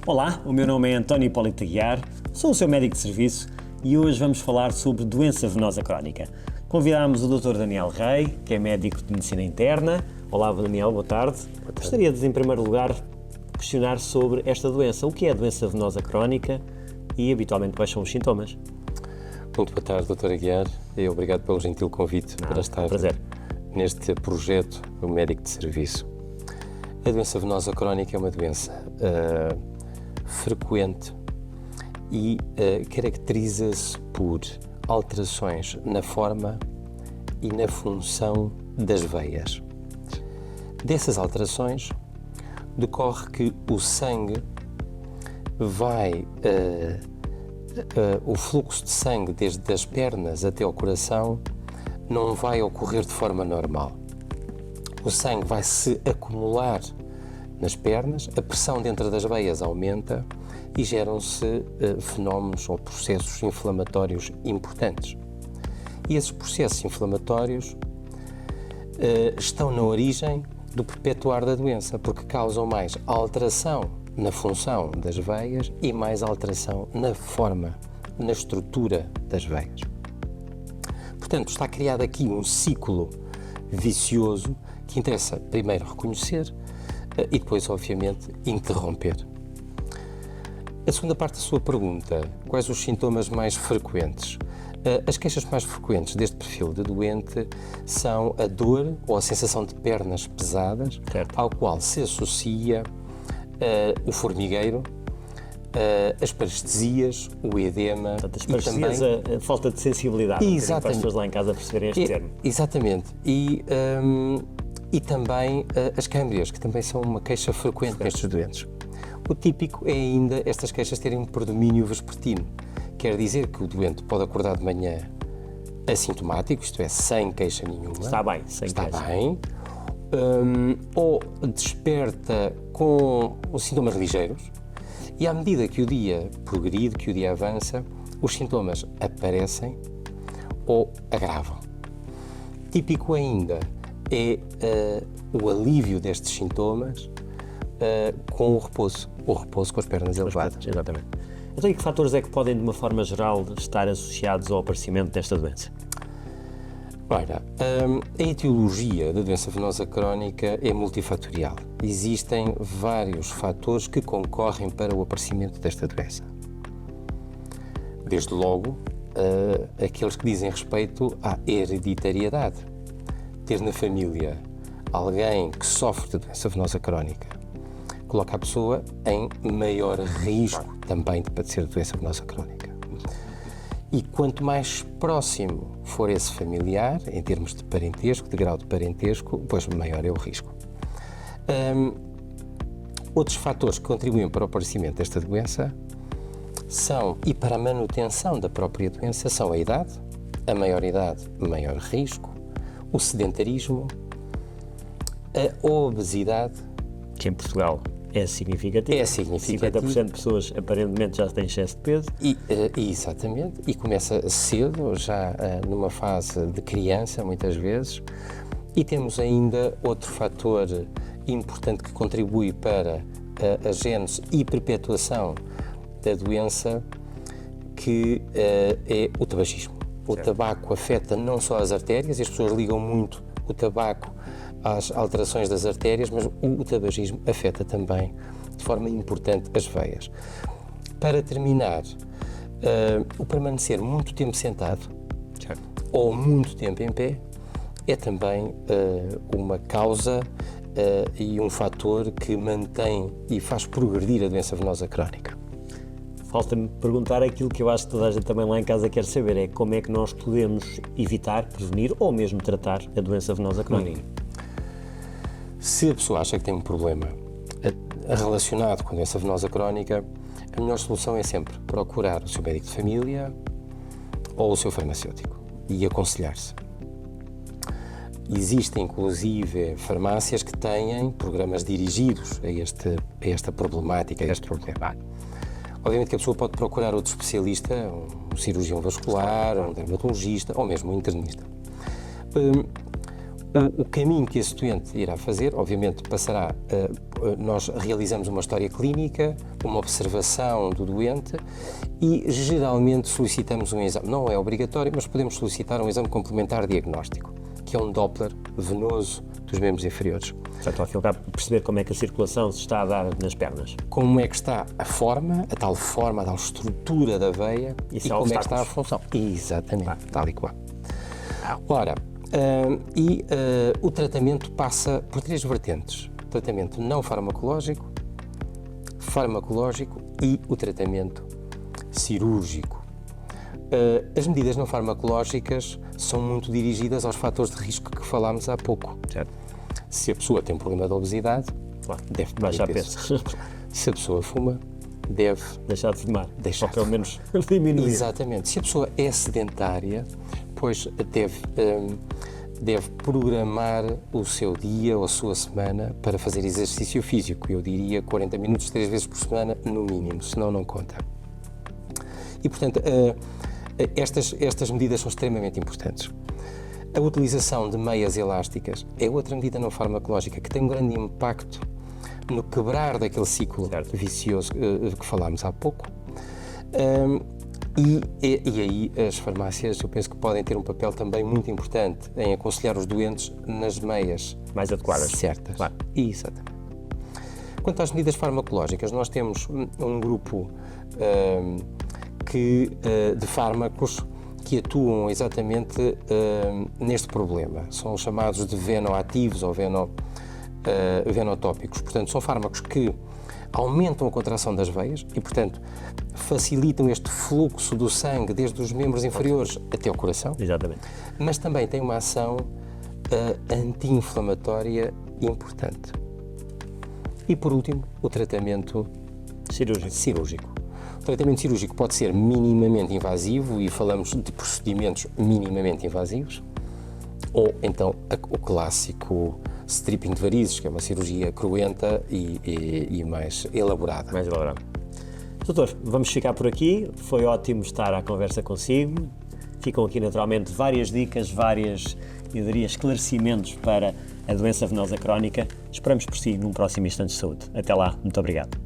Olá, o meu nome é António Hipólito Aguiar, sou o seu médico de serviço e hoje vamos falar sobre doença venosa crónica. Convidámos o Dr. Daniel Rei, que é médico de medicina interna. Olá, Daniel, boa tarde. Gostaria de, em primeiro lugar, questionar sobre esta doença. O que é a doença venosa crónica e, habitualmente, quais são os sintomas? Muito boa tarde, Dr. Aguiar, e obrigado pelo gentil convite para estar neste projeto do médico de serviço. A doença venosa crónica é uma doença frequente e caracteriza-se por alterações na forma e na função das veias. Dessas alterações decorre que o sangue vai, o fluxo de sangue desde as pernas até ao coração não vai ocorrer de forma normal. O sangue vai se acumular nas pernas, a pressão dentro das veias aumenta e geram-se fenómenos ou processos inflamatórios importantes. E esses processos inflamatórios estão na origem do perpetuar da doença, porque causam mais alteração na função das veias e mais alteração na forma, na estrutura das veias. Portanto, está criado aqui um ciclo vicioso que interessa primeiro reconhecer e depois, obviamente, interromper. A segunda parte da sua pergunta, quais os sintomas mais frequentes? As queixas mais frequentes deste perfil de doente são a dor ou a sensação de pernas pesadas, ao qual se associa o formigueiro, as parestesias, o edema. Portanto, as parestesias, e também a falta de sensibilidade, para as pessoas lá em casa perceberem este termo. Exatamente. E também as câimbras, que também são uma queixa frequente nestes doentes. O típico é ainda estas queixas terem um predomínio vespertino. Quer dizer que o doente pode acordar de manhã assintomático, isto é, sem queixa nenhuma. Está bem, está bem. Ou desperta com os sintomas ligeiros e à medida que o dia progride, que o dia avança, os sintomas aparecem ou agravam. Típico ainda é o alívio destes sintomas com o repouso com as pernas elevadas. Exatamente. Então, e que fatores é que podem, de uma forma geral, estar associados ao aparecimento desta doença? Ora, a etiologia da doença venosa crónica é multifatorial. Existem vários fatores que concorrem para o aparecimento desta doença. Desde logo, aqueles que dizem respeito à hereditariedade. Ter na família alguém que sofre de doença venosa crónica coloca a pessoa em maior risco também de padecer de doença venosa crónica. E quanto mais próximo for esse familiar, em termos de parentesco, de grau de parentesco, pois maior é o risco. Outros fatores que contribuem para o aparecimento desta doença são, e para a manutenção da própria doença, são a idade, a maior idade, maior risco, o sedentarismo, a obesidade. Que em Portugal é significativo. É significativo. 50% de pessoas aparentemente já têm excesso de peso. Exatamente, e começa cedo, já numa fase de criança, muitas vezes. E temos ainda outro fator importante que contribui para a gênese e perpetuação da doença, que é o tabagismo. O tabaco afeta não só as artérias, e as pessoas ligam muito o tabaco às alterações das artérias, mas o tabagismo afeta também de forma importante as veias. Para terminar, o permanecer muito tempo sentado ou muito tempo em pé é também uma causa e um fator que mantém e faz progredir a doença venosa crónica. Falta-me perguntar aquilo que eu acho que toda a gente também lá em casa quer saber, é como é que nós podemos evitar, prevenir ou mesmo tratar a doença venosa crónica. Se a pessoa acha que tem um problema relacionado com a doença venosa crónica, a melhor solução é sempre procurar o seu médico de família ou o seu farmacêutico e aconselhar-se. Existem, inclusive, farmácias que têm programas dirigidos a esta problemática, a este problema. Obviamente que a pessoa pode procurar outro especialista, um cirurgião vascular, um dermatologista ou mesmo um internista. O caminho que esse doente irá fazer, obviamente, passará. Nós realizamos uma história clínica, uma observação do doente e geralmente solicitamos um exame. Não é obrigatório, mas podemos solicitar um exame complementar diagnóstico, que é um Doppler venoso dos membros inferiores. Portanto, ao fim e ao cabo, perceber como é que a circulação se está a dar nas pernas. Como é que está a forma, a tal estrutura da veia e como é que está a função. Exatamente, tal e qual. Ora, o tratamento passa por 3 vertentes. Tratamento não farmacológico, farmacológico e o tratamento cirúrgico. As medidas não farmacológicas são muito dirigidas aos fatores de risco que falámos há pouco. Certo. Se a pessoa tem um problema de obesidade, deve baixar peso. Se a pessoa fuma, deve deixar de fumar, deixar ou pelo menos diminuir. Exatamente. Se a pessoa é sedentária, pois deve programar o seu dia ou a sua semana para fazer exercício físico. Eu diria 40 minutos 3 vezes por semana, no mínimo, senão não conta. E, portanto, estas medidas são extremamente importantes. A utilização de meias elásticas é outra medida não farmacológica que tem um grande impacto no quebrar daquele ciclo vicioso que falámos há pouco. E aí as farmácias, eu penso que podem ter um papel também muito importante em aconselhar os doentes nas meias mais adequadas. Certas. Claro. Exatamente. Quanto às medidas farmacológicas, nós temos um grupo de fármacos que atuam exatamente neste problema. São chamados de venoativos ou venotópicos. Portanto, são fármacos que aumentam a contração das veias e, portanto, facilitam este fluxo do sangue desde os membros inferiores até ao coração. Exatamente. Mas também tem uma ação anti-inflamatória importante. E, por último, o tratamento cirúrgico. O tratamento cirúrgico pode ser minimamente invasivo e falamos de procedimentos minimamente invasivos, ou então o clássico stripping de varizes, que é uma cirurgia cruenta e mais elaborada. Doutor, vamos ficar por aqui. Foi ótimo estar à conversa consigo. Ficam aqui naturalmente várias dicas, eu diria, esclarecimentos para a doença venosa crónica. Esperamos por si num próximo Instantes de Saúde. Até lá, muito obrigado.